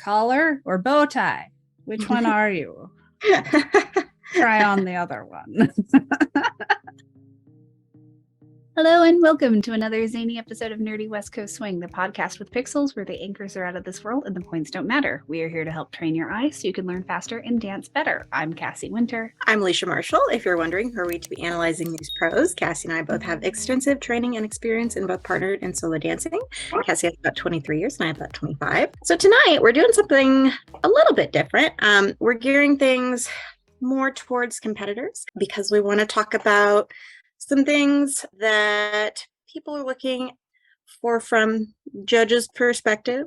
collar or bow tie? Which one are you? Try on the other one. Hello and welcome to another zany episode of Nerdy West Coast Swing, the podcast with pixels where the anchors are out of this world and the points don't matter. We are here to help train your eyes so you can learn faster and dance better. I'm Cassie Winter. I'm Alicia Marshall. If you're wondering who are we to be analyzing these pros, Cassie and I both have extensive training and experience in both partnered and solo dancing. Cassie has about 23 years and I have about 25. So tonight we're doing something a little bit different. We're gearing things more towards competitors because we want to talk about some things that people are looking for from judges' perspective.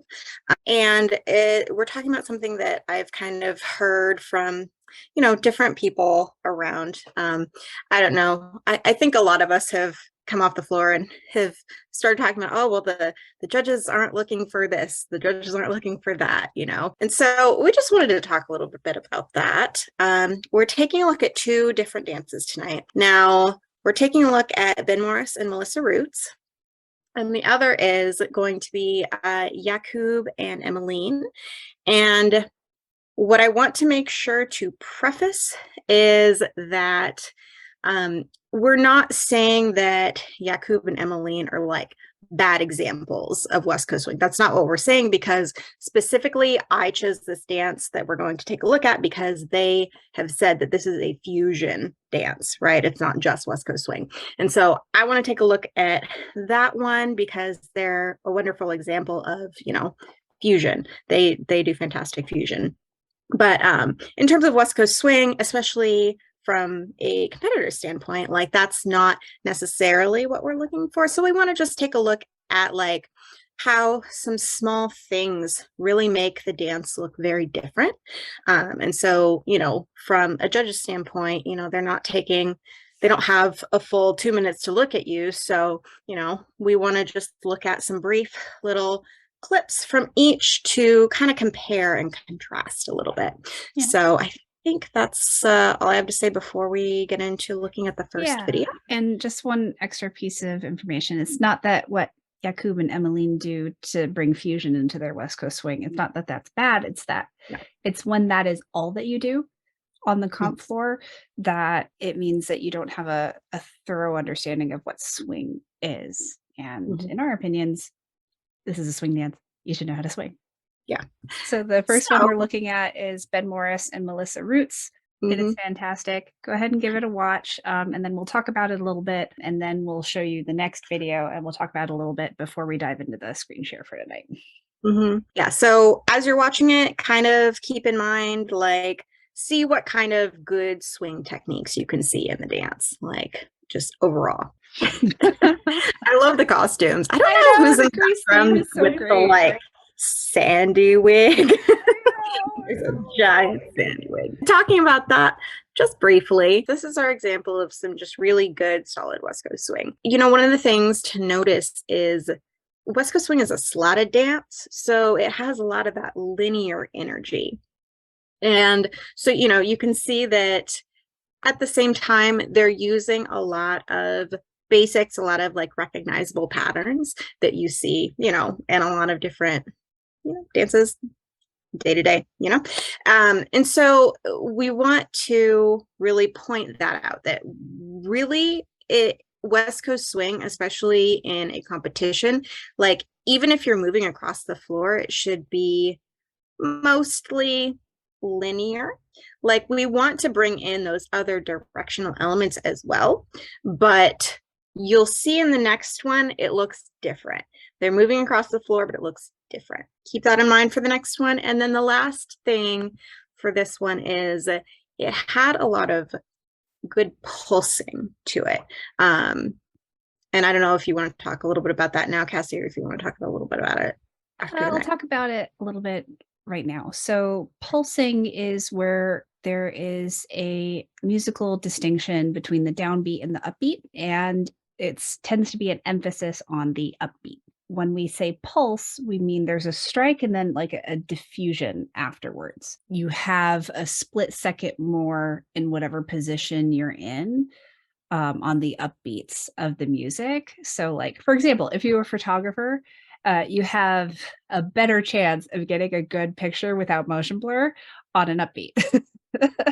And we're talking about something that I've kind of heard from, different people around. I don't know. I think a lot of us have come off the floor and have started talking about, the judges aren't looking for this. The judges aren't looking for that, And so we just wanted to talk a little bit about that. We're taking a look at two different dances tonight. Now, we're taking a look at Ben Morris and Melissa Roots. And the other is going to be Jakub and Emeline. And what I want to make sure to preface is that we're not saying that Jakub and Emeline are like bad examples of West Coast swing. That's not what we're saying, because specifically I chose this dance that we're going to take a look at because they have said that this is a fusion dance, right? It's not just West Coast swing. And so I want to take a look at that one because they're a wonderful example of, fusion. They do fantastic fusion. But in terms of West Coast swing, especially from a competitor standpoint, like that's not necessarily what we're looking for. So we want to just take a look at like how some small things really make the dance look very different. And so, from a judge's standpoint, they don't have a full 2 minutes to look at you. So, we want to just look at some brief little clips from each to kind of compare and contrast a little bit. Yeah. So I think that's all I have to say before we get into looking at the first video. And just one extra piece of information. It's not that what Jakub and Emeline do to bring fusion into their West Coast swing. It's not that that's bad. It's that it's when that is all that you do on the comp floor, that it means that you don't have a thorough understanding of what swing is. And in our opinions, this is a swing dance. You should know how to swing. Yeah. So the first one we're looking at is Ben Morris and Melissa Roots. It is fantastic. Go ahead and give it a watch. And then we'll talk about it a little bit. And then we'll show you the next video and we'll talk about it a little bit before we dive into the screen share for tonight. Yeah. So as you're watching it, kind of keep in mind, like, see what kind of good swing techniques you can see in the dance, like just overall. I love the costumes. I don't know who's in the background with the like sandy wig. There's a giant sandy wig. Talking about that just briefly, this is our example of some just really good solid West Coast swing. One of the things to notice is West Coast swing is a slotted dance, so it has a lot of that linear energy. And so, you can see that at the same time, they're using a lot of basics, a lot of like recognizable patterns that you see, in a lot of different, dances day to day, and so we want to really point that out, that really West Coast swing, especially in a competition, like even if you're moving across the floor, it should be mostly linear. Like we want to bring in those other directional elements as well, but you'll see in the next one, it looks different. They're moving across the floor, but it looks different. Keep that in mind for the next one. And then the last thing for this one is it had a lot of good pulsing to it. And I don't know if you want to talk a little bit about that now, Cassie, or if you want to talk a little bit about it after. I'll talk about it a little bit right now. So pulsing is where there is a musical distinction between the downbeat and the upbeat, and it tends to be an emphasis on the upbeat. When we say pulse, we mean there's a strike and then like a diffusion afterwards. You have a split second more in whatever position you're in on the upbeats of the music. So like, for example, if you were a photographer You have a better chance of getting a good picture without motion blur on an upbeat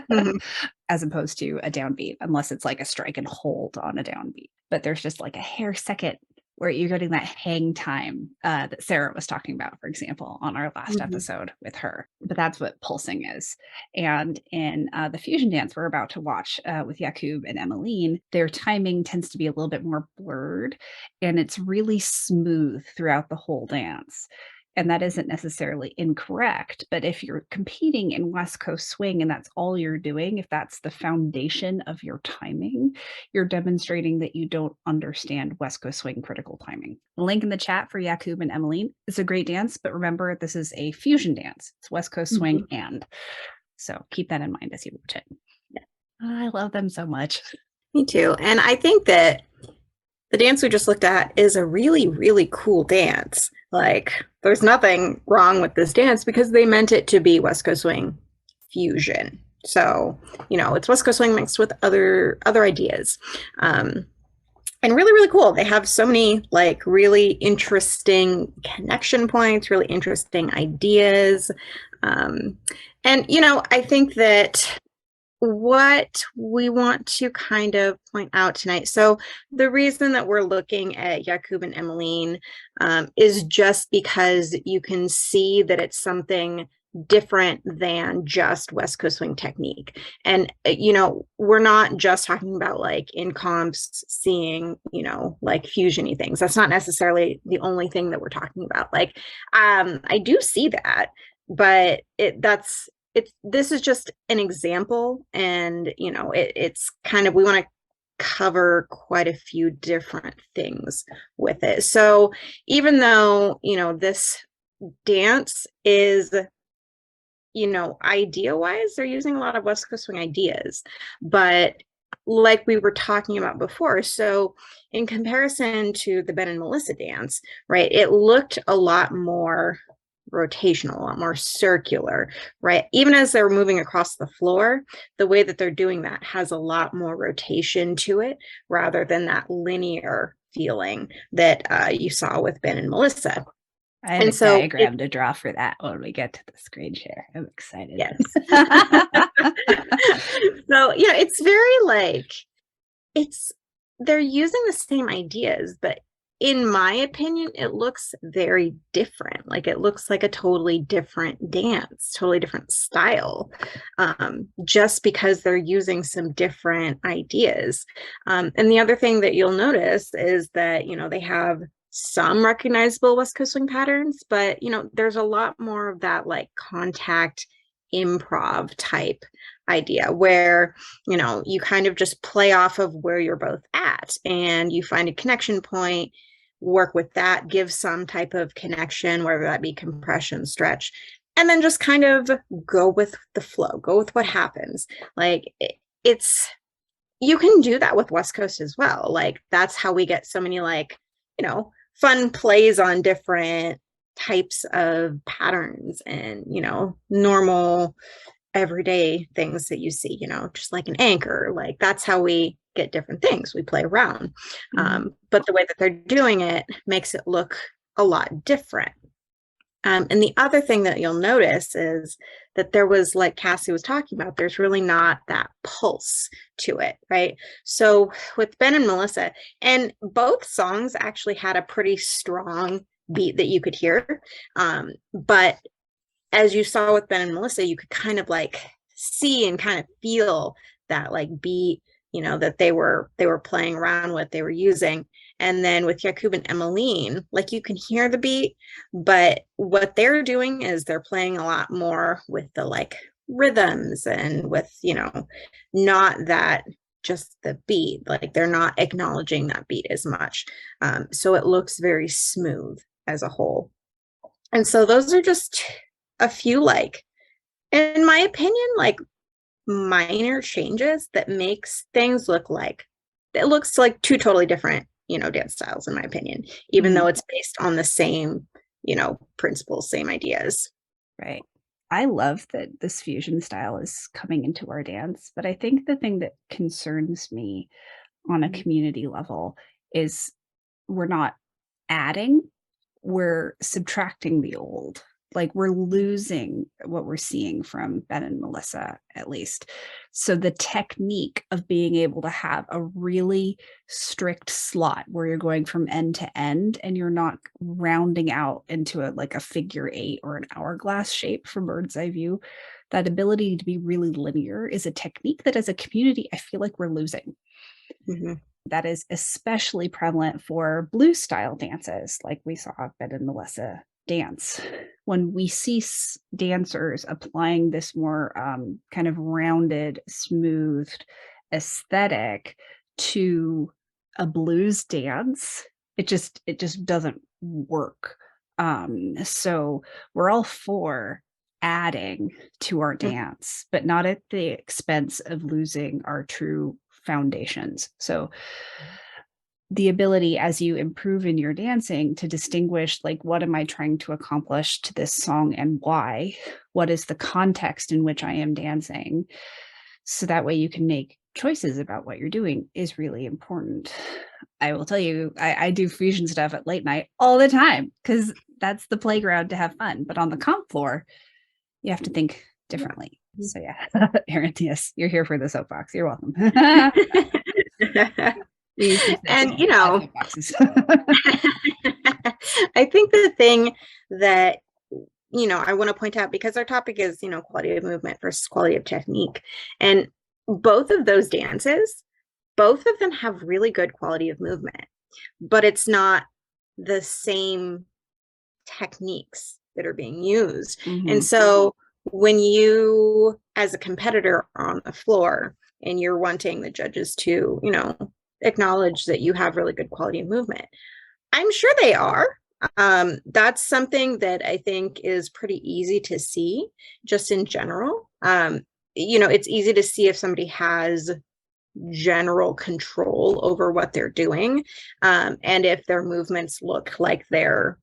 Mhm. as opposed to a downbeat, unless it's like a strike and hold on a downbeat. But there's just like a hair second where you're getting that hang time that Sarah was talking about, for example, on our last Mhm. episode with her. But that's what pulsing is. And in the fusion dance we're about to watch with Jakub and Emeline, their timing tends to be a little bit more blurred and it's really smooth throughout the whole dance. And that isn't necessarily incorrect, but if you're competing in West Coast swing and that's all you're doing, if that's the foundation of your timing, you're demonstrating that you don't understand West Coast swing critical timing. The link in the chat for Jakub and Emeline is a great dance, but remember this is a fusion dance. It's West Coast swing Mhm. and so keep that in mind as you watch it. Yeah, I love them so much. me too. And I think that the dance we just looked at is a really, really cool dance. Like, there's nothing wrong with this dance because they meant it to be West Coast Swing fusion. So, it's West Coast Swing mixed with other ideas. Um, and really, really cool. They have so many like really interesting connection points, really interesting ideas. Um, and I think that what we want to kind of point out tonight. So the reason that we're looking at Jakub and Emeline is just because you can see that it's something different than just West Coast swing technique. And, we're not just talking about like in comps seeing, like fusiony things. That's not necessarily the only thing that we're talking about. Like, I do see that, but this is just an example, and it's kind of, we want to cover quite a few different things with it. So even though this dance is, idea wise, they're using a lot of West Coast swing ideas, but like we were talking about before, so in comparison to the Ben and Melissa dance, right, it looked a lot more rotational, a lot more circular, right? Even as they're moving across the floor, the way that they're doing that has a lot more rotation to it rather than that linear feeling that you saw with Ben and Melissa. I have a And so diagram to draw for that when we get to the screen share. I'm excited. yes. So it's very like, it's they're using the same ideas, but in my opinion, it looks very different. Like, it looks like a totally different dance, totally different style, just because they're using some different ideas. And the other thing that you'll notice is that, they have some recognizable West Coast swing patterns, but, there's a lot more of that like contact improv type idea where you kind of just play off of where you're both at and you find a connection point, work with that, give some type of connection, whether that be compression, stretch, and then just kind of go with the flow, go with what happens. Like, it's, you can do that with West Coast as well. Like, that's how we get so many like, fun plays on different types of patterns and, normal everyday things that you see, just like an anchor. Like, that's how we get different things. We play around. Mhm. But the way that they're doing it makes it look a lot different. And the other thing that you'll notice is that there was, like Cassie was talking about, there's really not that pulse to it, right? So with Ben and Melissa, and both songs actually had a pretty strong beat that you could hear. But as you saw with Ben and Melissa, you could kind of like see and kind of feel that like beat, that they were playing around with, they were using. And then with Jakub and Emeline, like, you can hear the beat, but what they're doing is they're playing a lot more with the like rhythms and with, not that just the beat, like they're not acknowledging that beat as much. So it looks very smooth as a whole. And so those are just a few, like, in my opinion, like minor changes that makes things look like, it looks like two totally different, dance styles, in my opinion, even though Mhm. it's based on the same, principles, same ideas. Right. I love that this fusion style is coming into our dance, but I think the thing that concerns me on a Mhm. community level is we're not adding, we're subtracting the old. Like we're losing what we're seeing from Ben and Melissa, at least. So the technique of being able to have a really strict slot where you're going from end to end and you're not rounding out into a figure eight or an hourglass shape from bird's eye view, that ability to be really linear is a technique that as a community, I feel like we're losing. Mm-hmm. That is especially prevalent for blues style dances, like we saw Ben and Melissa dance. When we see dancers applying this more kind of rounded, smoothed aesthetic to a blues dance, it just doesn't work. So we're all for adding to our dance, but not at the expense of losing our true foundations. So the ability as you improve in your dancing to distinguish, like, what am I trying to accomplish to this song and why? What is the context in which I am dancing? So that way you can make choices about what you're doing is really important. I will tell you, I do fusion stuff at late night all the time because that's the playground to have fun. But on the comp floor, you have to think differently. So yeah, Erin, yes, you're here for the soapbox. You're welcome. We used to And soapboxes. I think the thing that I want to point out, because our topic is quality of movement versus quality of technique, and both of those dances, both of them have really good quality of movement, but it's not the same techniques that are being used. Mm-hmm. And so when you, as a competitor, are on the floor and you're wanting the judges to acknowledge that you have really good quality of movement, I'm sure they are. That's something that I think is pretty easy to see just in general. It's easy to see if somebody has general control over what they're doing, and if their movements look like they're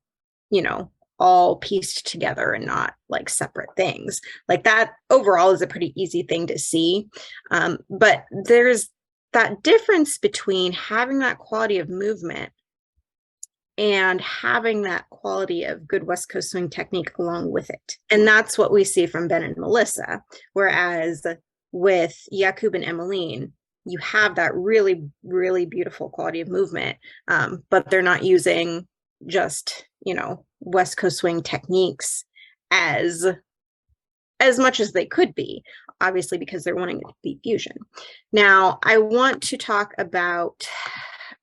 all pieced together and not like separate things. Like that overall is a pretty easy thing to see. But there's that difference between having that quality of movement and having that quality of good West Coast swing technique along with it. And that's what we see from Ben and Melissa. Whereas with Jakub and Emeline, you have that really, really beautiful quality of movement, but they're not using just, West Coast swing techniques as much as they could be, obviously, because they're wanting it to be fusion. Now, I want to talk about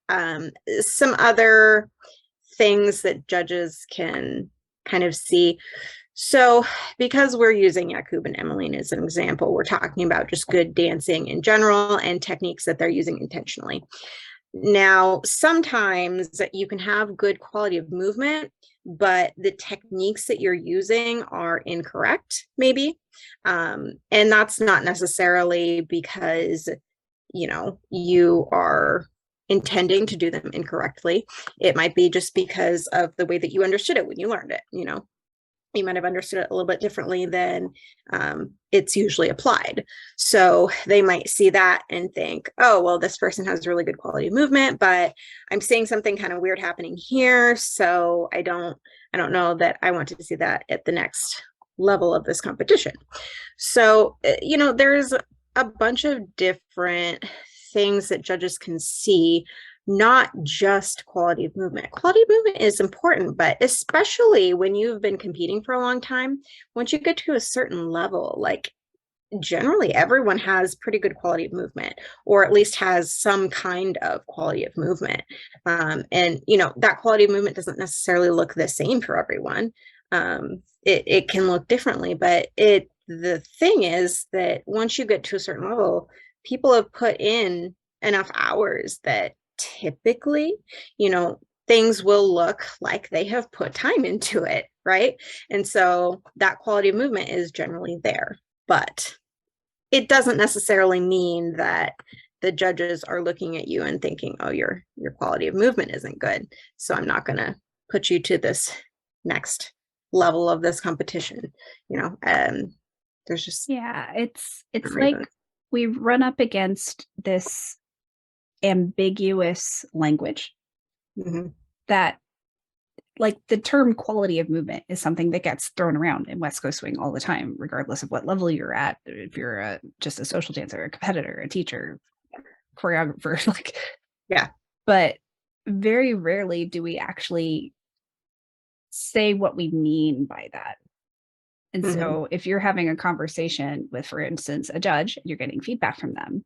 some other things that judges can kind of see. So because we're using Jakub and Emeline as an example, we're talking about just good dancing in general and techniques that they're using intentionally. Now, sometimes you can have good quality of movement, but the techniques that you're using are incorrect, maybe. And that's not necessarily because, you are intending to do them incorrectly. It might be just because of the way that you understood it when you learned it. You might have understood it a little bit differently than it's usually applied. So they might see that and think, oh, well, this person has really good quality of movement, but I'm seeing something kind of weird happening here. So I don't know that I want to see that at the next level of this competition. So, there's a bunch of different things that judges can see, not just quality of movement. Quality of movement is important, but especially when you've been competing for a long time, once you get to a certain level, like generally everyone has pretty good quality of movement, or at least has some kind of quality of movement. And that quality of movement doesn't necessarily look the same for everyone. It can look differently, but the thing is that once you get to a certain level, people have put in enough hours that typically, things will look like they have put time into it, right? And so that quality of movement is generally there, but it doesn't necessarily mean that the judges are looking at you and thinking, oh, your quality of movement isn't good, so I'm not going to put you to this next level of this competition. There's just it's like we run up against this ambiguous language mm-hmm. that like the term quality of movement is something that gets thrown around in West Coast swing all the time, regardless of what level you're at. If you're just a social dancer, a competitor, a teacher, choreographer, like, Yeah. but very rarely do we actually say what we mean by that. And Hmm. so if you're having a conversation with, for instance, a judge, you're getting feedback from them.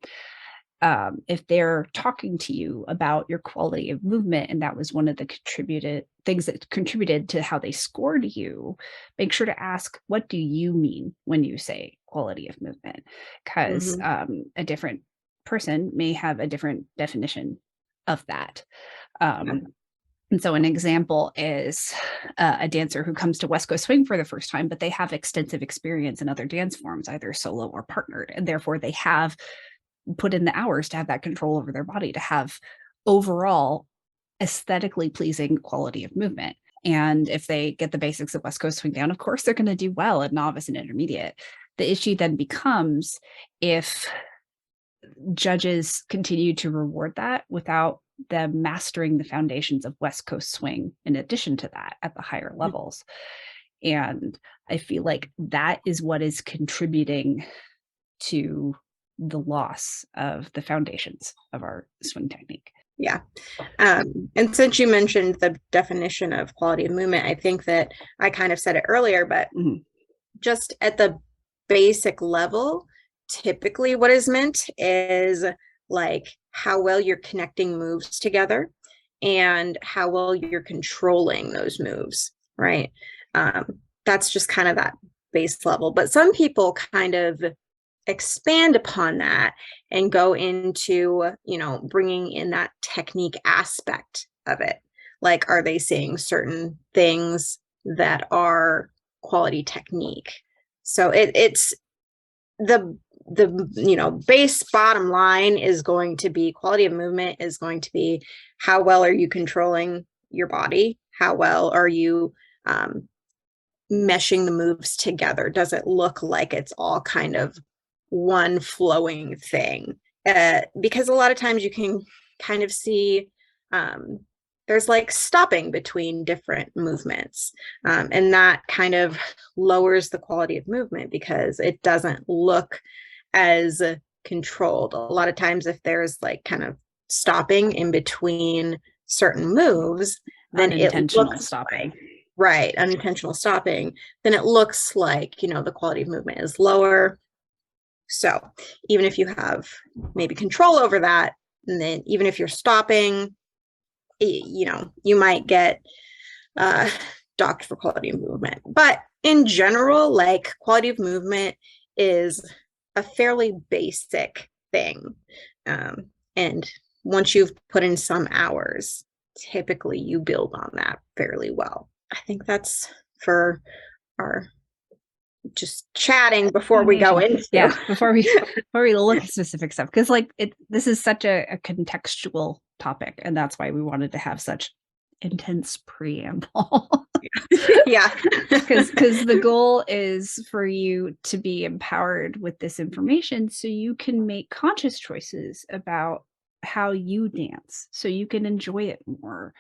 If they're talking to you about your quality of movement, and that was one of the contributed things that contributed to how they scored you, make sure to ask, what do you mean when you say quality of movement? Because Hmm. a different person may have a different definition of that. Yeah. Um, and so an example is a dancer who comes to West Coast Swing for the first time, but they have extensive experience in other dance forms, either solo or partnered. And therefore, they have put in the hours to have that control over their body, to have overall aesthetically pleasing quality of movement. And if they get the basics of West Coast Swing down, of course, they're going to do well at novice and intermediate. The issue then becomes if judges continue to reward that without them mastering the foundations of West Coast swing in addition to that at the higher levels. And I feel like that is what is contributing to the loss of the foundations of our swing technique. Yeah. And since you mentioned the definition of quality of movement, I think that I kind of said it earlier, but Mhm. just at the basic level, typically what is meant is like how well you're connecting moves together and how well you're controlling those moves, right? That's just kind of that base level. But some people kind of expand upon that and go into, bringing in that technique aspect of it. Like, are they saying certain things that are quality technique? So it's the base bottom line is going to be quality of movement is going to be how well are you controlling your body? How well are you meshing the moves together? Does it look like it's all kind of one flowing thing? Because a lot of times you can kind of see there's like stopping between different movements. And that kind of lowers the quality of movement because it doesn't look as controlled. A lot of times, if there's like kind of stopping in between certain moves, then it Unintentional looks like, stopping. right, unintentional stopping, then it looks like, the quality of movement is lower. So even if you have maybe control over that, and then even if you're stopping, you might get docked for quality of movement. But in general, like quality of movement is a fairly basic thing. And once you've put in some hours, typically you build on that fairly well. I think that's for our just chatting before we go into. Yeah, before we look at specific stuff, because like this is such a contextual topic, and that's why we wanted to have such intense preamble. Yeah. Because the goal is for you to be empowered with this information so you can make conscious choices about how you dance, so you can enjoy it more.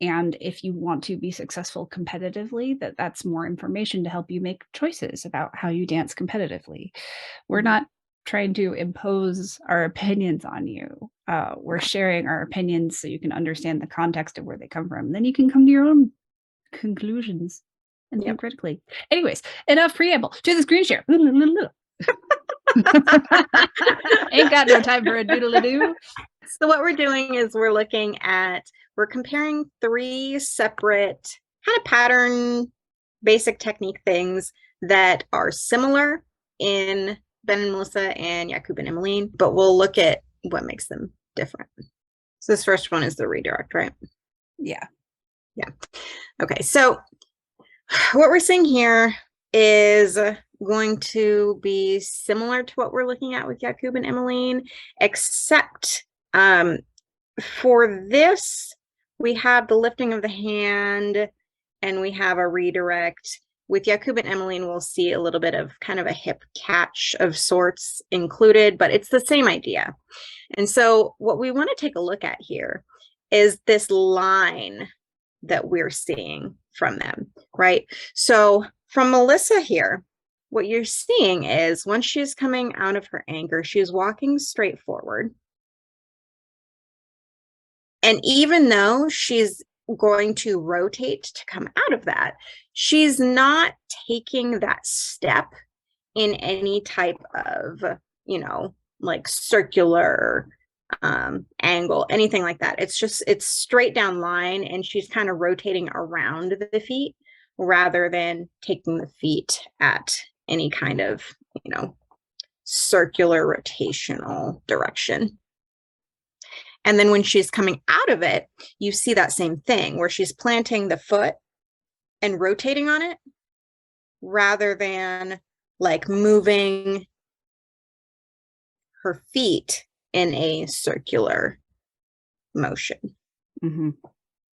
And if you want to be successful competitively, that's more information to help you make choices about how you dance competitively. We're not trying to impose our opinions on you. We're sharing our opinions so you can understand the context of where they come from. Then you can come to your own conclusions and think Yep. critically. Anyways, enough preamble to the screen share. Ain't got no time for a doodle-a-doo. So what we're doing is we're comparing three separate kind of pattern, basic technique things that are similar in Ben and Melissa and Jakub and Emeline, but we'll look at what makes them different. So this first one is the redirect, right? Yeah. Yeah. Okay. So what we're seeing here is going to be similar to what we're looking at with Jakub and Emeline, except for this, we have the lifting of the hand and we have a redirect. With Jakub and Emeline, we'll see a little bit of kind of a hip catch of sorts included, but it's the same idea. And so what we want to take a look at here is this line that we're seeing from them, right? So from Melissa here, what you're seeing is when she's coming out of her anchor, she's walking straight forward. And even though she's going to rotate to come out of that, she's not taking that step in any type of, like circular angle, anything like that. It's straight down line, and she's kind of rotating around the feet rather than taking the feet at any kind of, circular rotational direction. And then when she's coming out of it, you see that same thing where she's planting the foot and rotating on it rather than like moving her feet in a circular motion. Mm-hmm.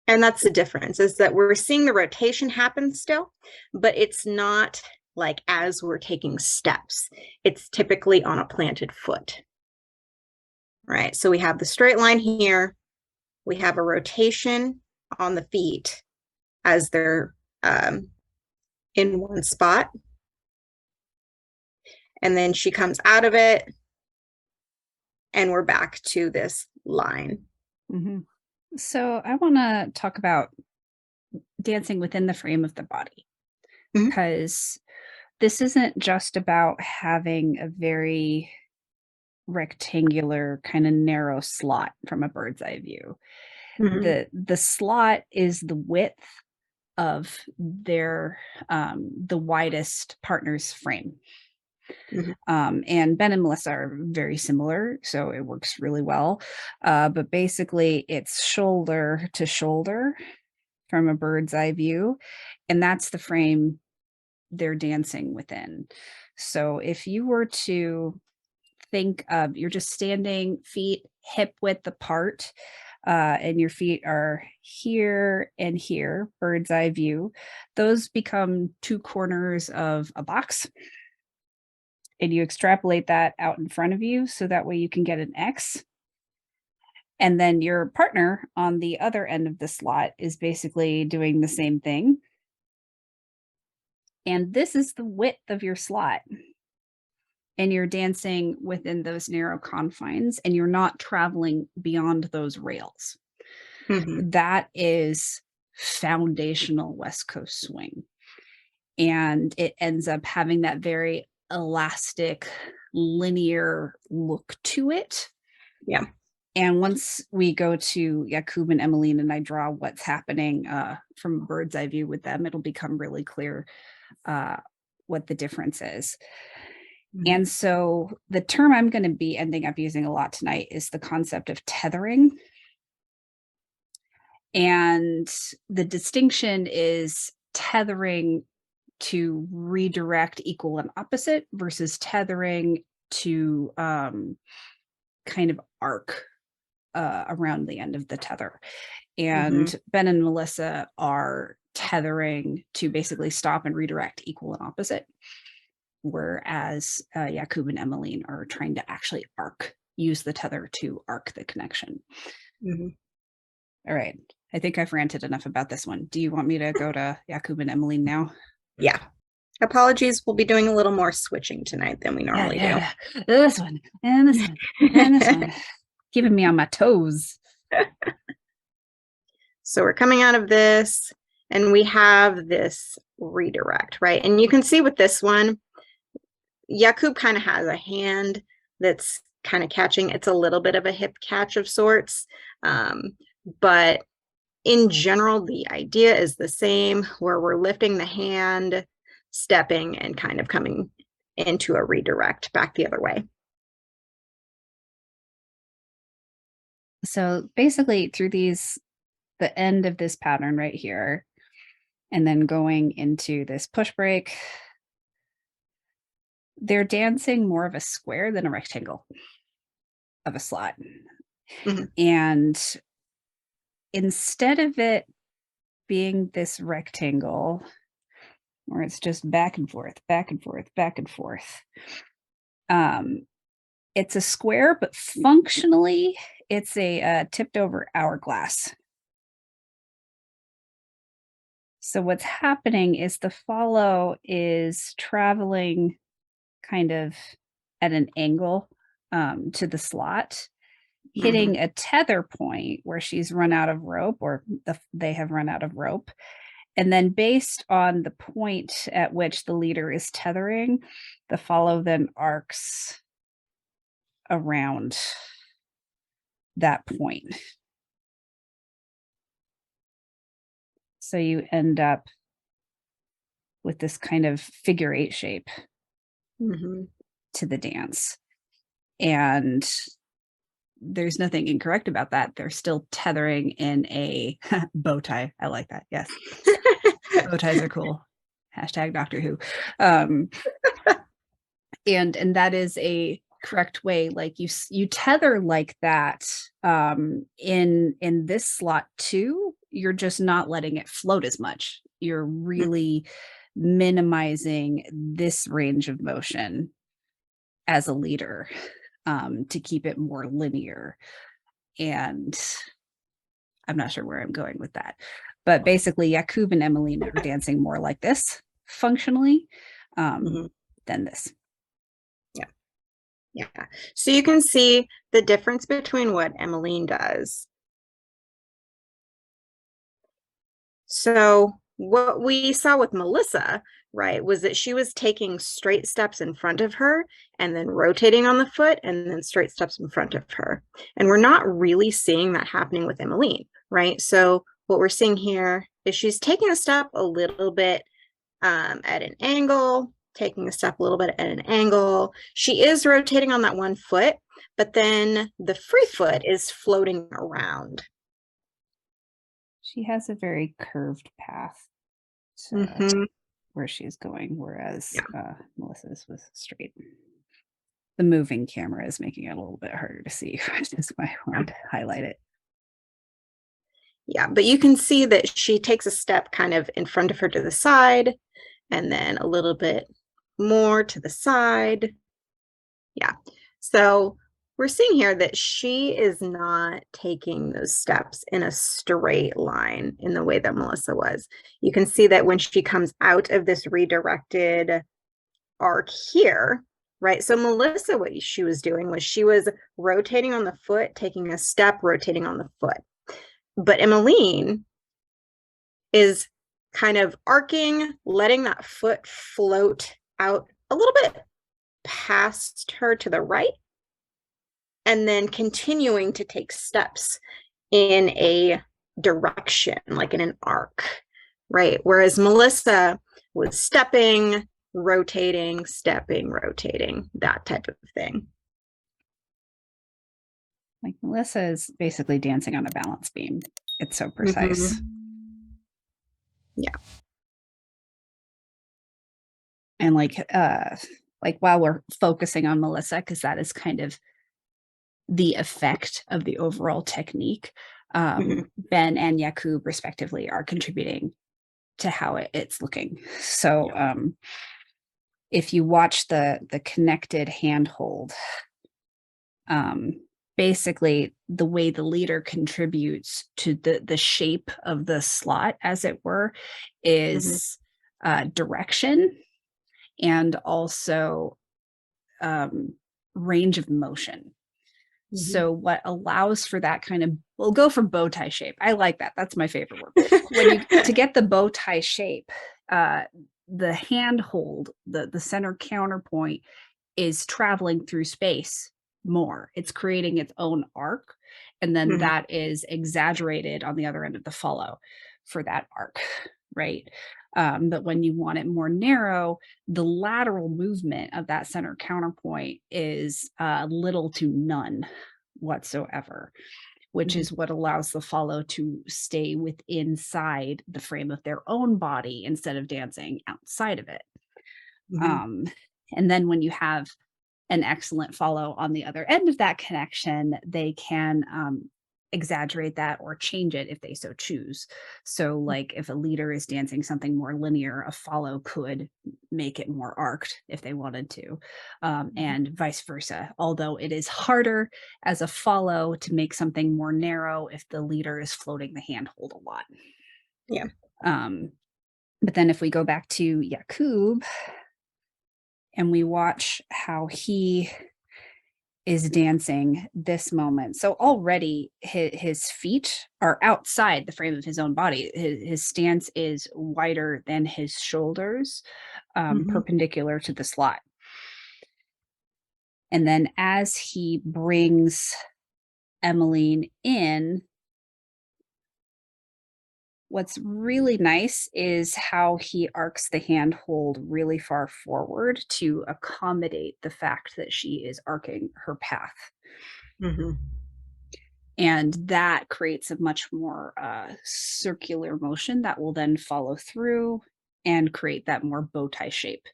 And that's the difference, is that we're seeing the rotation happen still, but it's not like as we're taking steps. It's typically on a planted foot. Right? So we have the straight line here. We have a rotation on the feet as they're in one spot. And then she comes out of it, and we're back to this line. Mm-hmm. So I want to talk about dancing within the frame of the body, because this isn't just about having a very rectangular kind of narrow slot from a bird's eye view. Mm-hmm. The slot is the width of their the widest partner's frame. And Ben and Melissa are very similar, so it works really well. But basically, it's shoulder to shoulder from a bird's eye view, and that's the frame they're dancing within. So if you were to think of, you're just standing feet hip width apart, and your feet are here and here, bird's eye view, those become two corners of a box. And you extrapolate that out in front of you so that way you can get an X. And then your partner on the other end of the slot is basically doing the same thing. And this is the width of your slot. And you're dancing within those narrow confines, and you're not traveling beyond those rails. Mm-hmm. That is foundational West Coast swing. And it ends up having that very elastic, linear look to it. Yeah. And once we go to Jakub and Emeline and I draw what's happening from a bird's eye view with them, it'll become really clear what the difference is. Mm-hmm. And so the term I'm going to be ending up using a lot tonight is the concept of tethering. And the distinction is tethering to redirect equal and opposite versus tethering to kind of arc around the end of the tether. And Ben and Melissa are tethering to basically stop and redirect equal and opposite, whereas Jakub and Emeline are trying to actually use the tether to arc the connection. Mm-hmm. All right. I think I've ranted enough about this one. Do you want me to go to Jakub and Emeline now? Yeah. Apologies. We'll be doing a little more switching tonight than we normally do. This one, and this one, and this one. Keeping me on my toes. So we're coming out of this, and we have this redirect, right? And you can see with this one, Jakub kind of has a hand that's kind of catching. It's a little bit of a hip catch of sorts. But in general, the idea is the same, where we're lifting the hand, stepping, and kind of coming into a redirect back the other way. So basically through the end of this pattern right here, and then going into this push break, they're dancing more of a square than a rectangle of a slot. Mm-hmm. And instead of it being this rectangle where it's just back and forth, back and forth, back and forth, it's a square, but functionally it's a tipped over hourglass. So what's happening is the follow is traveling kind of at an angle to the slot, Hmm. hitting a tether point where she's run out of rope or they have run out of rope. And then based on the point at which the leader is tethering, the follow then arcs around that point. So you end up with this kind of figure eight shape Hmm. to the dance. And there's nothing incorrect about that. They're still tethering in a bow tie. I like that. Yes. Bow ties are cool. Hashtag Doctor Who. Um, and that is a correct way. Like you tether like that in this slot too. You're just not letting it float as much. You're really minimizing this range of motion as a leader to keep it more linear. And I'm not sure where I'm going with that. But basically, Jakub and Emeline are dancing more like this functionally um, Hmm. than this. Yeah. Yeah. So you can see the difference between what Emeline does. So what we saw with Melissa, right, was that she was taking straight steps in front of her and then rotating on the foot and then straight steps in front of her. And we're not really seeing that happening with Emeline, right? So what we're seeing here is she's taking a step a little bit at an angle, taking a step a little bit at an angle. She is rotating on that one foot, but then the free foot is floating around. She has a very curved path to Mm-hmm. where she's going, whereas Yeah. Melissa's was straight. The moving camera is making it a little bit harder to see, which is why I wanted to highlight it. Yeah, but you can see that she takes a step kind of in front of her to the side and then a little bit more to the side. Yeah. So we're seeing here that she is not taking those steps in a straight line in the way that Melissa was. You can see that when she comes out of this redirected arc here, right? So Melissa, what she was doing was she was rotating on the foot, taking a step, rotating on the foot. But Emeline is kind of arcing, letting that foot float out a little bit past her to the right, and then continuing to take steps in a direction, like in an arc, right? Whereas Melissa was stepping, rotating, stepping, rotating, that type of thing. Like Melissa is basically dancing on a balance beam. It's so precise. Mm-hmm. Yeah. And like while we're focusing on Melissa, because that is kind of the effect of the overall technique, Mm-hmm. Ben and Jakub respectively are contributing to how it's looking. So Yeah. if you watch the connected handhold, um, basically the way the leader contributes to the shape of the slot, as it were, Mm-hmm. is direction and also um, range of motion. Mm-hmm. So what allows for that kind of we'll go for bow tie shape. I like that. That's my favorite word. When you to get the bow tie shape, uh, the handhold, the center counterpoint is traveling through space more. It's creating its own arc, and then Mm-hmm. that is exaggerated on the other end of the follow for that arc, right? But when you want it more narrow, the lateral movement of that center counterpoint is little to none whatsoever, which Mm-hmm. is what allows the follow to stay with inside the frame of their own body instead of dancing outside of it. Mm-hmm. Um, and then when you have an excellent follow on the other end of that connection, they can exaggerate that or change it if they so choose. So, like if a leader is dancing something more linear, a follow could make it more arced if they wanted to, and vice versa. Although it is harder as a follow to make something more narrow if the leader is floating the handhold a lot. Yeah. Um, But then if we go back to Jakub and we watch how he is dancing this moment. So already his feet are outside the frame of his own body. His stance is wider than his shoulders, Mhm. perpendicular to the slot. And then as he brings Emeline in, what's really nice is how he arcs the handhold really far forward to accommodate the fact that she is arcing her path. Mhm. And that creates a much more circular motion that will then follow through and create that more bow tie shape.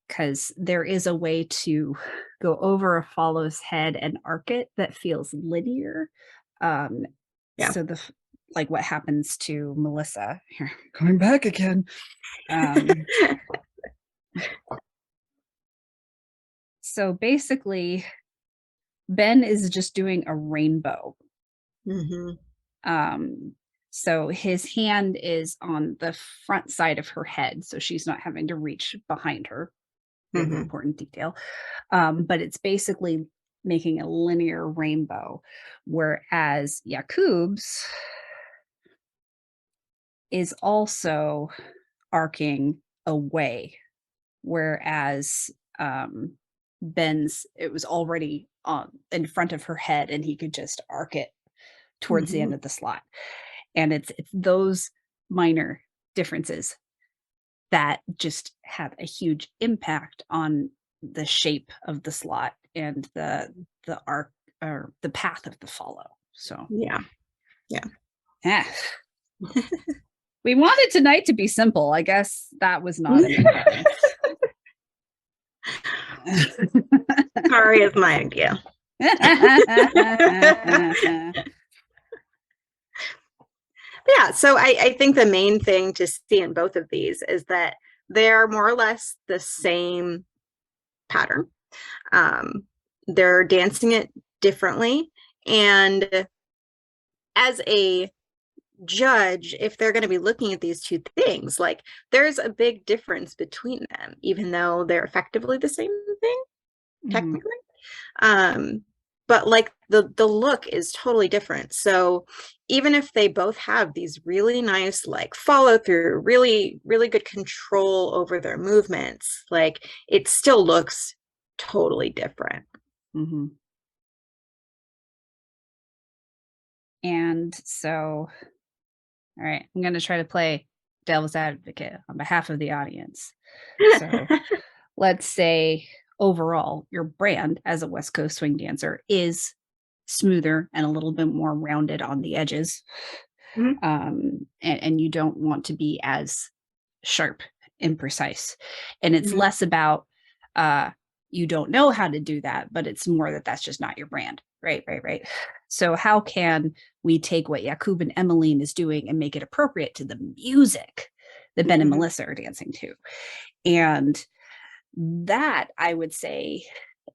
Because there is a way to go over a follow's head and arc it that feels linear. Um, Yeah. so like what happens to Melissa here, going back again. So basically, Ben is just doing a rainbow. Mhm. Um, so his hand is on the front side of her head, so she's not having to reach behind her. Very Mhm. important detail. But it's basically making a linear rainbow, whereas Jakub's is also arcing away, whereas Ben's it was already on in front of her head, and he could just arc it towards the end Mhm. of the slot. And it's those minor differences that just have a huge impact on the shape of the slot and the arc or the path of the follow. So, Yeah. Yeah. yeah. We wanted tonight to be simple. I guess that was not in the cards. Sorry is my idea. Yeah, so I think the main thing to see in both of these is that they're more or less the same pattern. Um, they're dancing it differently. And as a judge, if they're going to be looking at these two things, like there's a big difference between them, even though they're effectively the same thing, Mhm, technically. Um, but like the look is totally different. So even if they both have these really nice like follow through, really really good control over their movements, like it still looks totally different. mhm. And so, all right, I'm going to try to play devil's advocate on behalf of the audience. So, let's say overall your brand as a West Coast swing dancer is smoother and a little bit more rounded on the edges. Mhm. And you don't want to be as sharp and precise. And it's Mhm. less about uh, you don't know how to do that, but it's more that that's just not your brand. Right, right, right. So, how can we take what Jakub and Emeline is doing and make it appropriate to the music that Ben and Mhm. Melissa are dancing to? And that I would say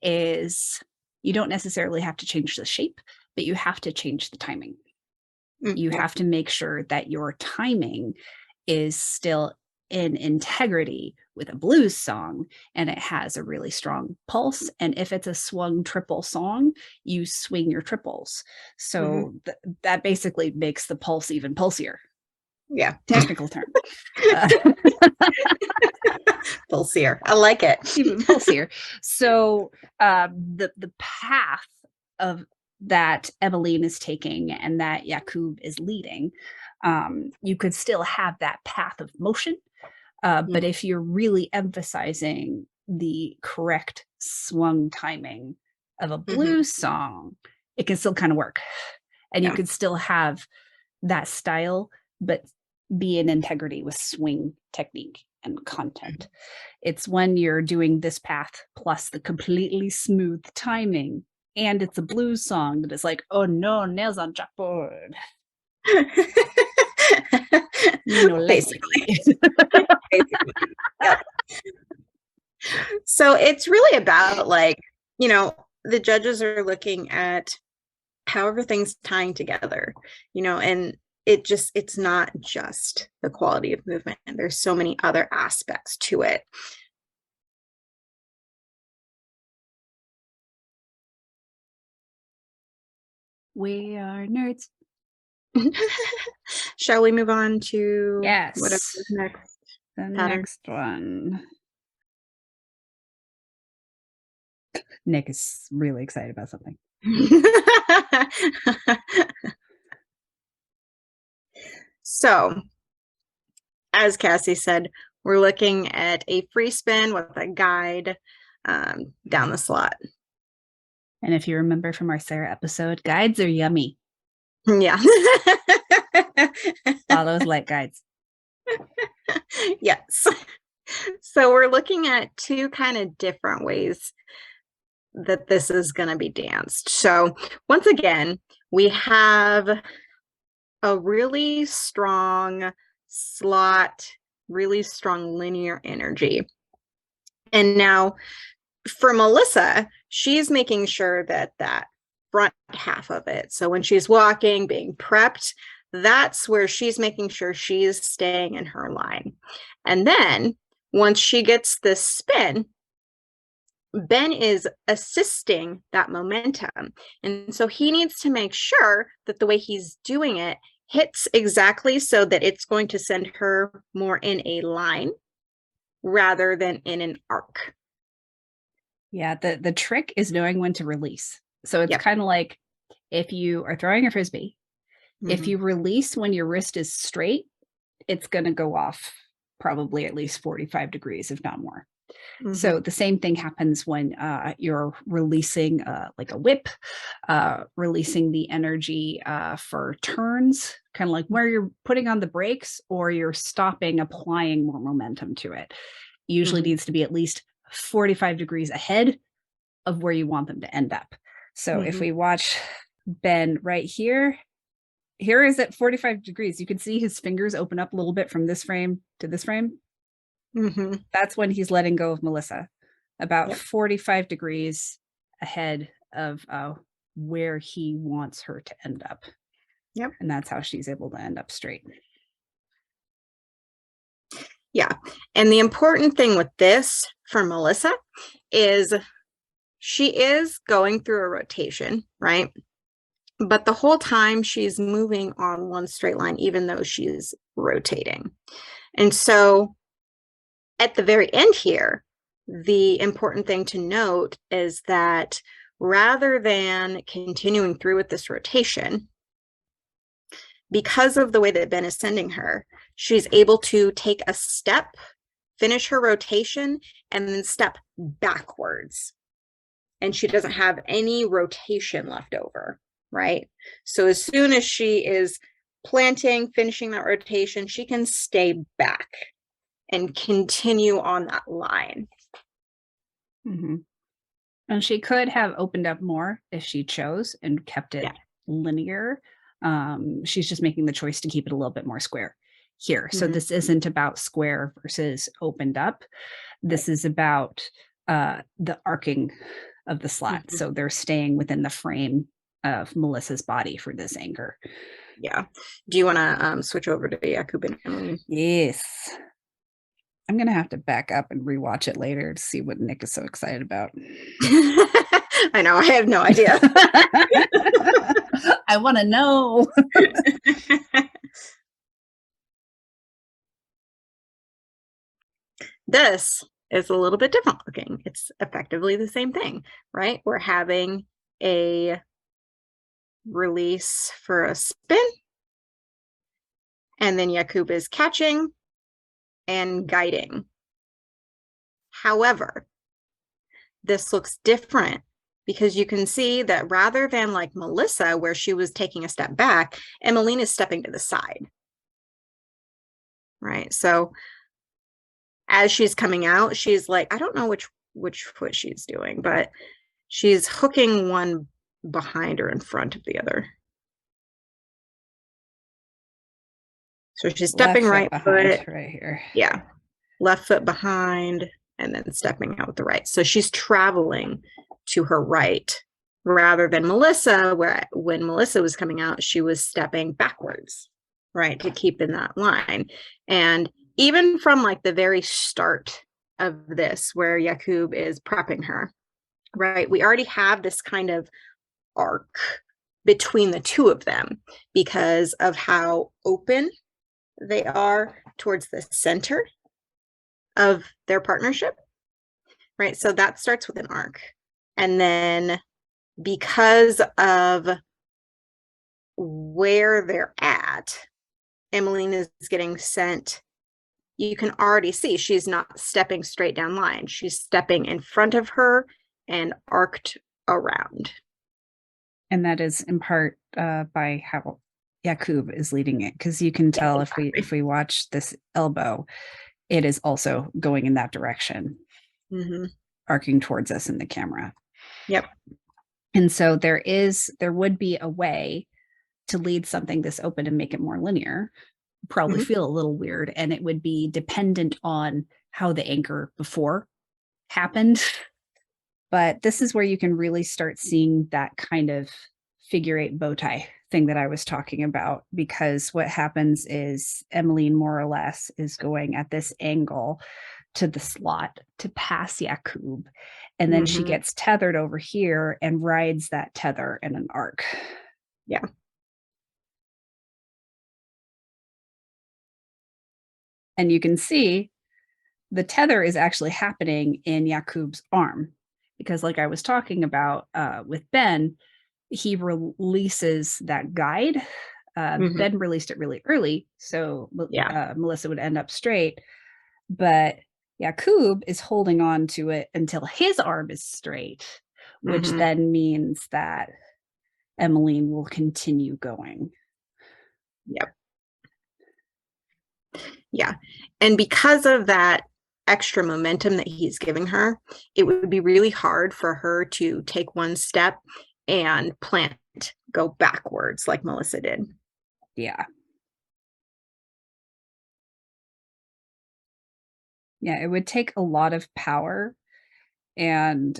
is you don't necessarily have to change the shape, but you have to change the timing. You Yeah. have to make sure that your timing is still in integrity with a blues song and it has a really strong pulse. And if it's a swung triple song, you swing your triples. Mhm. So that basically makes the pulse even pulsier. Yeah. Technical term. Uh, Pulsier. I like it. even pulsier. So the path of that Emeline is taking and that Jakub is leading, you could still have that path of motion. But Mhm. if you're really emphasizing the correct swung timing of a Mhm. blues song, it can still kind of work. And you Yeah. could still have that style, but be in integrity with swing technique and content. It's when you're doing this path plus the completely smooth timing and it's a blues song that is like, oh no, nails on chalkboard. Me no Basically. likey. Basically. Yep. So it's really about like, the judges are looking at how everything's tying together, and it's not just the quality of movement. There's so many other aspects to it. We are nerds. Shall we move on to whatever Yes. is next The pattern? next one. Nick is really excited about something. So, as Cassie said, we're looking at a free spin with a guide down the slot. And if you remember from our Sarah episode, guides are yummy. Yeah. All those light guides. Yes. So we're looking at two kind of different ways that this is going to be danced. So once again, we have a really strong slot, really strong linear energy. And now for Melissa, she's making sure that that front half of it, so when she's walking, being prepped, that's where she's making sure she's staying in her line. And then once she gets this spin, Ben is assisting that momentum. And so he needs to make sure that the way he's doing it hits exactly so that it's going to send her more in a line rather than in an arc. Yeah, the trick is knowing when to release. So it's Yep. kind of like if you are throwing a frisbee, if Mhm. you release when your wrist is straight, it's going to go off probably at least 45 degrees, if not more. So Mhm. the same thing happens when you're releasing like a whip, releasing the energy for turns, kind of like where you're putting on the brakes or you're stopping, applying more momentum to it. Usually Mhm. needs to be at least 45 degrees ahead of where you want them to end up. So if Mhm. we watch Ben right here, here is at 45 degrees. You can see his fingers open up a little bit from this frame to this frame. Mhm. That's when he's letting go of Melissa, about Yep. 45 degrees ahead of where he wants her to end up. Yep. And that's how she's able to end up straight. Yeah. And the important thing with this for Melissa is she is going through a rotation, right? But the whole time she's moving on one straight line, even though she's rotating. And so at the very end here, the important thing to note is that rather than continuing through with this rotation, because of the way that Ben is sending her, she's able to take a step, finish her rotation, and then step backwards. And she doesn't have any rotation left over, right? So as soon as she is planting, finishing that rotation, she can stay back and continue on that line. Mm-hmm. And she could have opened up more if she chose and kept it linear. She's just making the choice to keep it a little bit more square here. So this isn't about square versus opened up. This is about the arcing of the slot. So they're staying within the frame of Melissa's body for this anchor. Yeah. Do you want to switch over to Jakub and Emeline? Yes. I'm going to have to back up and rewatch it later to see what Nick is so excited about. I know. I have no idea. I want to know. This is a little bit different looking. It's effectively the same thing, right? We're having a release for a spin, and then Jakub is catching and guiding. However, this looks different because you can see that rather than like Melissa, where she was taking a step back, Emeline is stepping to the side, right? So as she's coming out, she's like, I don't know which foot she's doing, but she's hooking one behind or in front of the other. So she's stepping right foot, right here. yeah, left foot behind, and then stepping out with the right. So she's traveling to her right rather than Melissa, where when Melissa was coming out, she was stepping backwards. right, to keep in that line. And even from like the very start of this, where Jakub is prepping her, right, we already have this kind of arc between the two of them because of how open they are towards the center of their partnership, right? So that starts with an arc. And then because of where they're at, Emeline is getting sent. You can already see she's not stepping straight down line. She's stepping in front of her and arced around. And that is in part by how Jakub is leading it, because you can tell if we watch this elbow, it is also going in that direction, arcing towards us in the camera. Yep. And so there would be a way to lead something this open and make it more linear. Probably feel a little weird, and it would be dependent on how the anchor before happened. But this is where you can really start seeing that kind of figure eight bow tie thing that I was talking about, because what happens is Emeline more or less is going at this angle to the slot to pass Jakub, and then she gets tethered over here and rides that tether in an arc. Yeah. And you can see the tether is actually happening in Jakub's arm, because like I was talking about with Ben, he releases that guide. Ben released it really early, so Melissa would end up straight. But Jakub is holding on to it until his arm is straight, which then means that Emeline will continue going. Yep. Yeah. And because of that extra momentum that he's giving her, it would be really hard for her to take one step and plant, go backwards like Melissa did. Yeah. Yeah, it would take a lot of power. And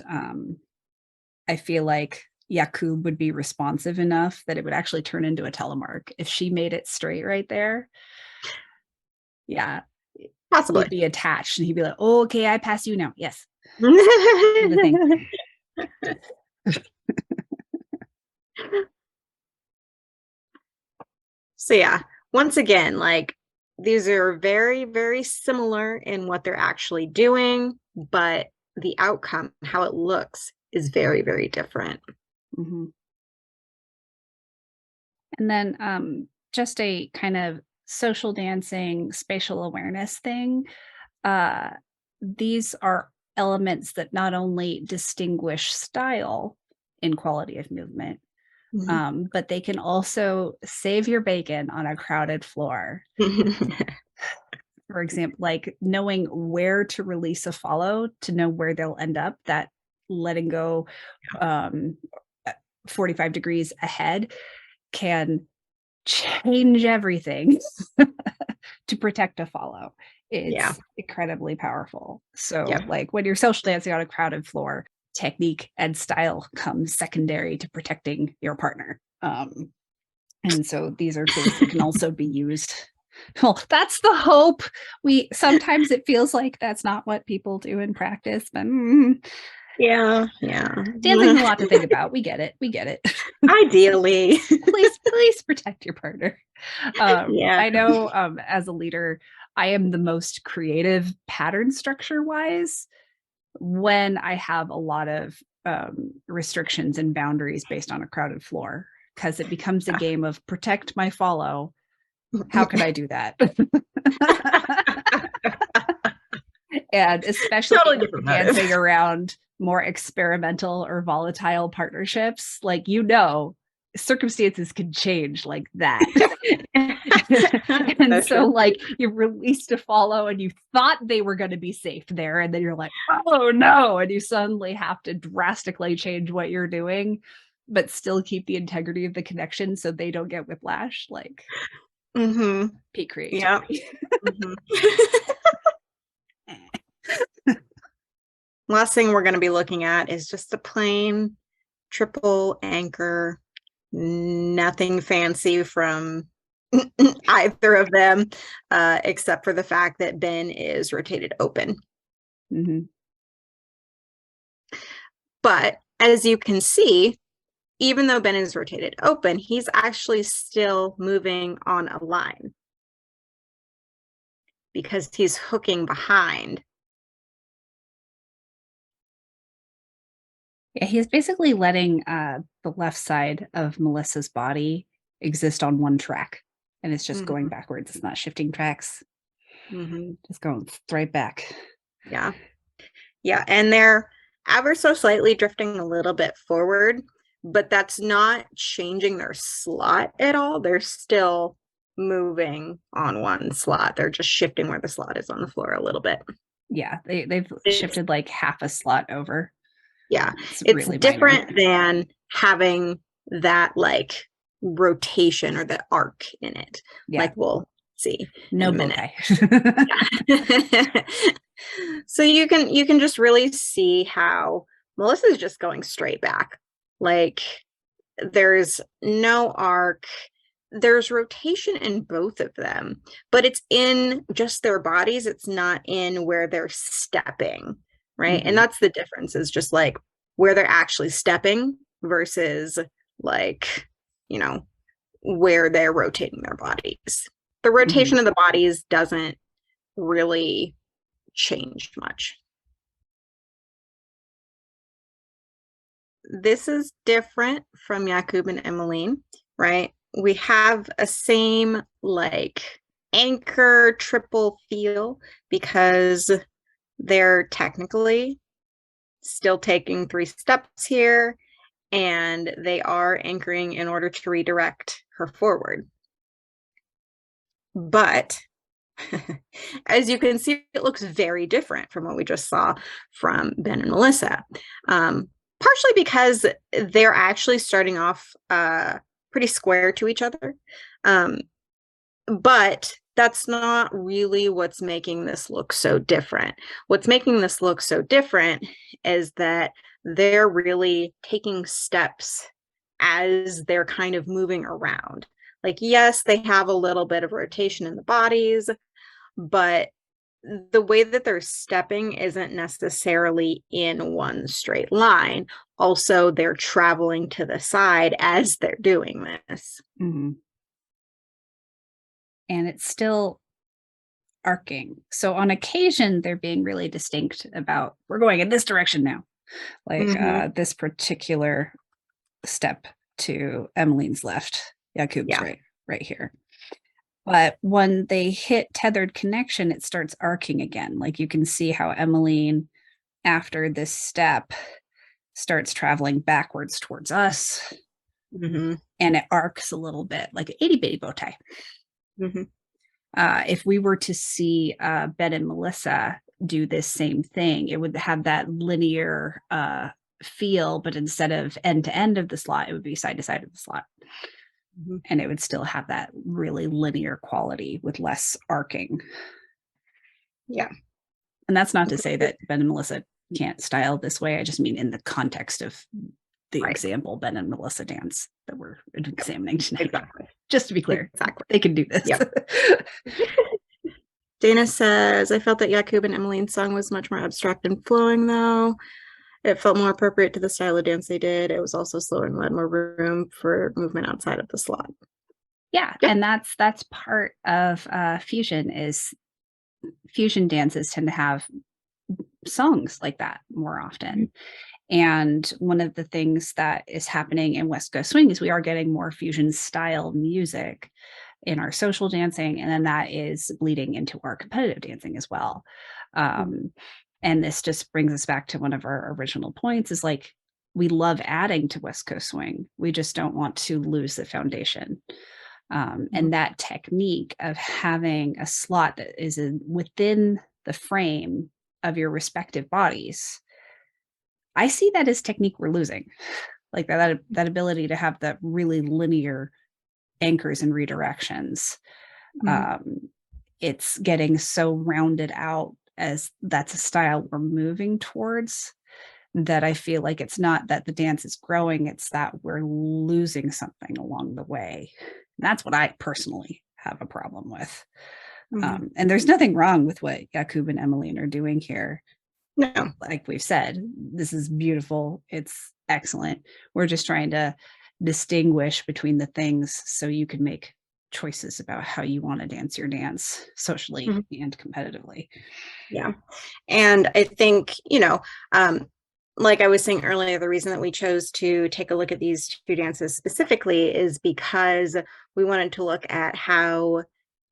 I feel like Jakub would be responsive enough that it would actually turn into a telemark if she made it straight right there. Yeah. Possibly. He'd be attached and he'd be like, oh, okay, I pass you now. Yes. So yeah, once again, like these are very, very similar in what they're actually doing, but the outcome, how it looks, is very, very different. And then just a kind of social dancing, spatial awareness thing. These are elements that not only distinguish style in quality of movement, but they can also save your bacon on a crowded floor. For example, like knowing where to release a follow to know where they'll end up, that letting go 45 degrees ahead can change everything to protect a follow. It's incredibly powerful. So like when you're social dancing on a crowded floor, technique and style comes secondary to protecting your partner. And so these are tools that can also be used. Well, that's the hope. Sometimes it feels like that's not what people do in practice, but dancing's a lot to think about. We get it. Ideally. please protect your partner. I know as a leader, I am the most creative pattern structure wise when I have a lot of restrictions and boundaries based on a crowded floor, because it becomes a game of protect my follow. How can I do that? And especially dancing around more experimental or volatile partnerships, like, circumstances can change like that. And so like you released a follow and you thought they were going to be safe there, and then you're like, oh no, and you suddenly have to drastically change what you're doing but still keep the integrity of the connection so they don't get whiplash. Like peak creativity. Last thing we're going to be looking at is just a plain triple anchor, nothing fancy from either of them, except for the fact that Ben is rotated open. Mm-hmm. But as you can see, even though Ben is rotated open, he's actually still moving on a line because he's hooking behind. Yeah, he's basically letting the left side of Melissa's body exist on one track, and it's just going Mm-hmm. backwards. It's not shifting tracks, Mm-hmm. just going straight back. Yeah. Yeah. And they're ever so slightly drifting a little bit forward, but that's not changing their slot at all. They're still moving on one slot. They're just shifting where the slot is on the floor a little bit. Yeah, they've It's, shifted like half a slot over. yeah. It's It's really minor. different than having that like rotation or the arc in it, Yeah, like we'll see in no a bow minute. tie. Yeah. So you can just really see how Melissa's just going straight back. Like there's no arc. There's rotation in both of them, but it's in just their bodies. It's not in where they're stepping, right? And Mm-hmm. that's the difference, is just like where they're actually stepping versus like, you know, where they're rotating their bodies. The Mm-hmm. rotation of the bodies doesn't really change much. This is different from Jakub and Emeline, right? We have a same like anchor triple feel because they're technically still taking 3 steps here, and they are anchoring in order to redirect her forward. But as you can see, it looks very different from what we just saw from Ben and Melissa. Partially because they're actually starting off pretty square to each other. But that's not really what's making this look so different. What's making this look so different is that they're really taking steps as they're kind of moving around. Like, yes, they have a little bit of rotation in the bodies, but the way that they're stepping isn't necessarily in one straight line. Also, they're traveling to the side as they're doing this. Mm-hmm. And it's still arcing. So on occasion, they're being really distinct about, we're going in this direction now. Like Mm-hmm. this particular step to Emeline's left, Jakub's Yeah. right here. But when they hit tethered connection, it starts arcing again. Like you can see how Emeline, after this step, starts traveling backwards towards us. Mm-hmm. And it arcs a little bit like an itty bitty bow tie. Mm-hmm. If we were to see Ben and Melissa do this same thing, it would have that linear feel, but instead of end to end of the slot, it would be side to side of the slot. Mm-hmm. And it would still have that really linear quality with less arcing. Yeah. And that's not to say that Ben and Melissa can't style this way. I just mean in the context of the Right. example Ben and Melissa dance that we're examining tonight. Exactly. Just to be clear, Exactly. they can do this. Yep. Dana says, I felt that Jakub and Emeline's song was much more abstract and flowing, though. It felt more appropriate to the style of dance they did. It was also slower and had more room for movement outside of the slot. Yeah, Yep. and that's part of fusion. Is fusion dances tend to have songs like that more often. And one of the things that is happening in West Coast Swing is we are getting more fusion style music in our social dancing, and then that is bleeding into our competitive dancing as well. And this just brings us back to one of our original points, is like, we love adding to West Coast Swing. We just don't want to lose the foundation. And that technique of having a slot that is within the frame of your respective bodies, I see that as technique we're losing. Like that ability to have that really linear anchors and redirections. It's getting so rounded out, as that's a style we're moving towards, that I feel like it's not that the dance is growing, it's that we're losing something along the way. That's what I personally have a problem with. Mhm. And there's nothing wrong with what Jakub and Emeline are doing here. No. Like we've said, this is beautiful. It's excellent. We're just trying to distinguish between the things so you can make choices about how you want to dance your dance socially Mhm. and competitively. Yeah. And I think, like I was saying earlier, the reason that we chose to take a look at these two dances specifically is because we wanted to look at how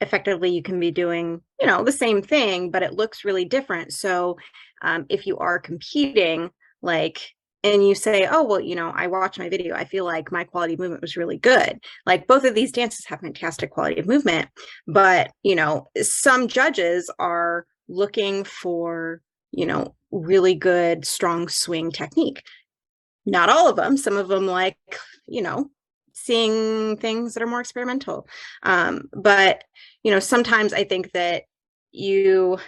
effectively you can be doing, the same thing, but it looks really different. So if you are competing, like, and you say, oh, well, I watched my video, I feel like my quality of movement was really good. Like both of these dances have fantastic quality of movement, but, some judges are looking for, really good, strong swing technique. Not all of them. Some of them like, you know, seeing things that are more experimental. But, sometimes I think that you,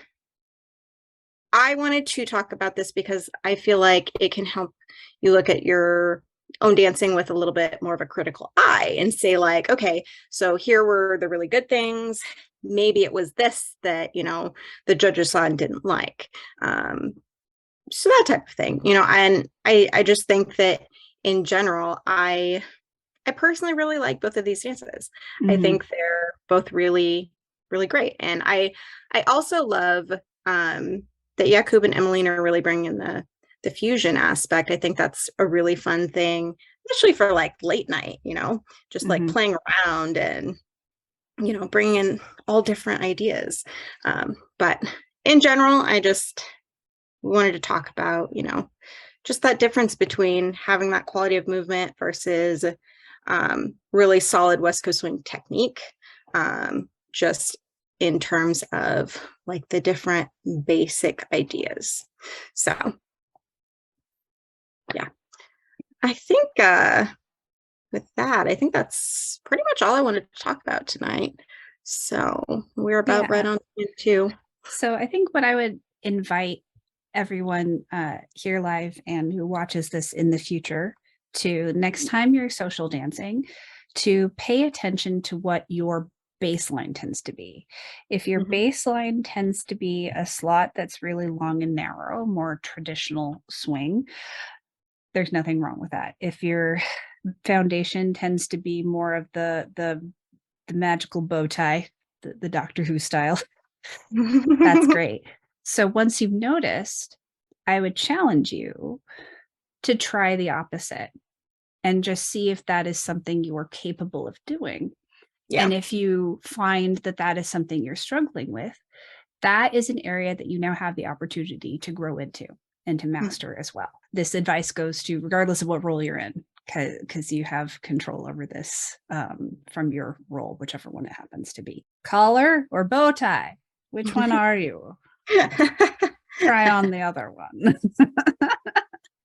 I wanted to talk about this because I feel like it can help you look at your own dancing with a little bit more of a critical eye and say, like, okay, so here were the really good things. Maybe it was this that, the judges saw and didn't like. So that type of thing, and I just think that in general, I personally really like both of these dances. I Mhm, think they're both really, really great. And I also love that Jakub and Emeline are really bringing the fusion aspect. I think that's a really fun thing, especially for like late night, just like mhm. playing around and, bringing in all different ideas. But in general, I just wanted to talk about, just that difference between having that quality of movement versus really solid West Coast swing technique, just in terms of like the different basic ideas. So, yeah, I think with that, I think that's pretty much all I wanted to talk about tonight. So, we're about right Yeah. on too. So I think what I would invite everyone here live and who watches this in the future to next time you're social dancing to pay attention to what your baseline tends to be. If your Mhm. baseline tends to be a slot that's really long and narrow, more traditional swing, there's nothing wrong with that. If your foundation tends to be more of the magical bow tie, the Doctor Who style, that's great. So once you've noticed, I would challenge you to try the opposite and just see if that is something you are capable of doing. Yeah. And if you find that that is something you're struggling with, that is an area that you now have the opportunity to grow into and to master as well. This advice goes to regardless of what role you're in, because you have control over this from your role, whichever one it happens to be. Collar or bow tie? Which one are you? Try on the other one.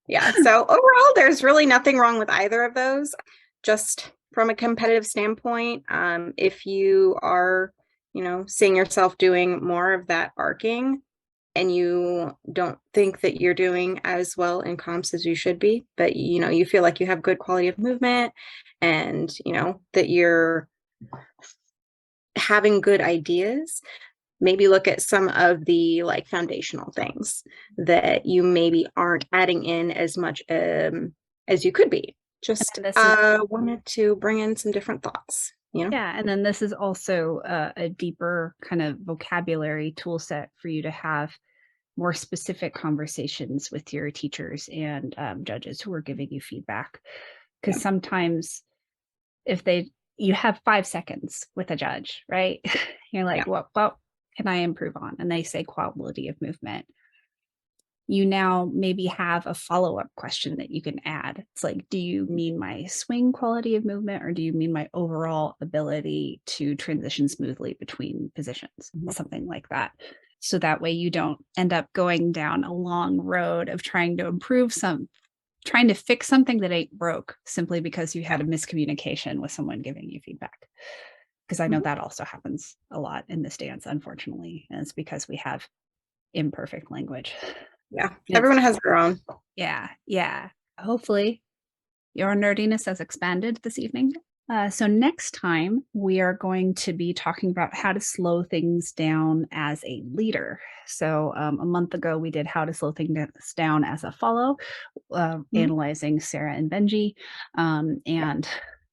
Yeah. So overall, there's really nothing wrong with either of those. Just from a competitive standpoint, if you are, seeing yourself doing more of that arcing and you don't think that you're doing as well in comps as you should be, but you feel like you have good quality of movement and that you're having good ideas, maybe look at some of the like foundational things that you maybe aren't adding in as much as you could be. Just And this is wanted to bring in some different thoughts, yeah, and then this is also a deeper kind of vocabulary tool set for you to have more specific conversations with your teachers and judges who are giving you feedback. Yeah. Because sometimes if they you have 5 seconds with a judge, right? You're Yeah. like, what can I improve on? And they say quality of movement. You now maybe have a follow-up question that you can add. It's like, do you mean my swing quality of movement or do you mean my overall ability to transition smoothly between positions? Mhm. Something like that. So that way you don't end up going down a long road of trying to fix something that ain't broke simply because you had a miscommunication with someone giving you feedback. Because I know Mhm. that also happens a lot in this dance, unfortunately. And it's because we have imperfect language. Yeah. It's Everyone has their own. yeah, yeah. Hopefully, your nerdiness has expanded this evening. So next time we are going to be talking about how to slow things down as a leader. So a month ago we did how to slow things down as a follow, Mhm. analyzing Sarah and Benji, and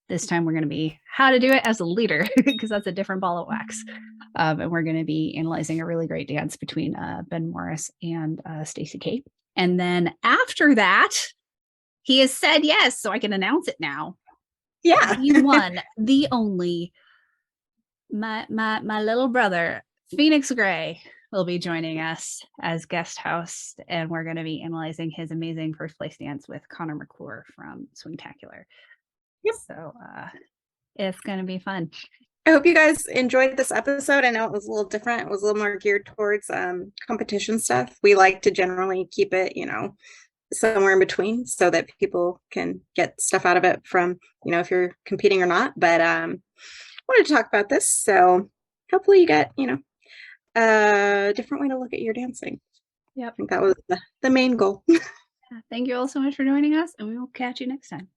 this time we're going to be how to do it as a leader because that's a different ball of wax. And we're going to be analyzing a really great dance between Ben Morris and Stacey K. And then after that, he has said yes, so I can announce it now. Yeah. The one, the only, my little brother, Phoenix Gray, will be joining us as guest host, and we're going to be analyzing his amazing first place dance with Connor McClure from Swingtacular. Yep. So it's going to be fun. I hope you guys enjoyed this episode. I know it was a little different. It was a little more geared towards competition stuff. We like to generally keep it, somewhere in between so that people can get stuff out of it from, if you're competing or not. But wanted to talk about this. So hopefully you get, a different way to look at your dancing. I Yep. think that was the main goal. Thank you all so much for joining us, and we will catch you next time.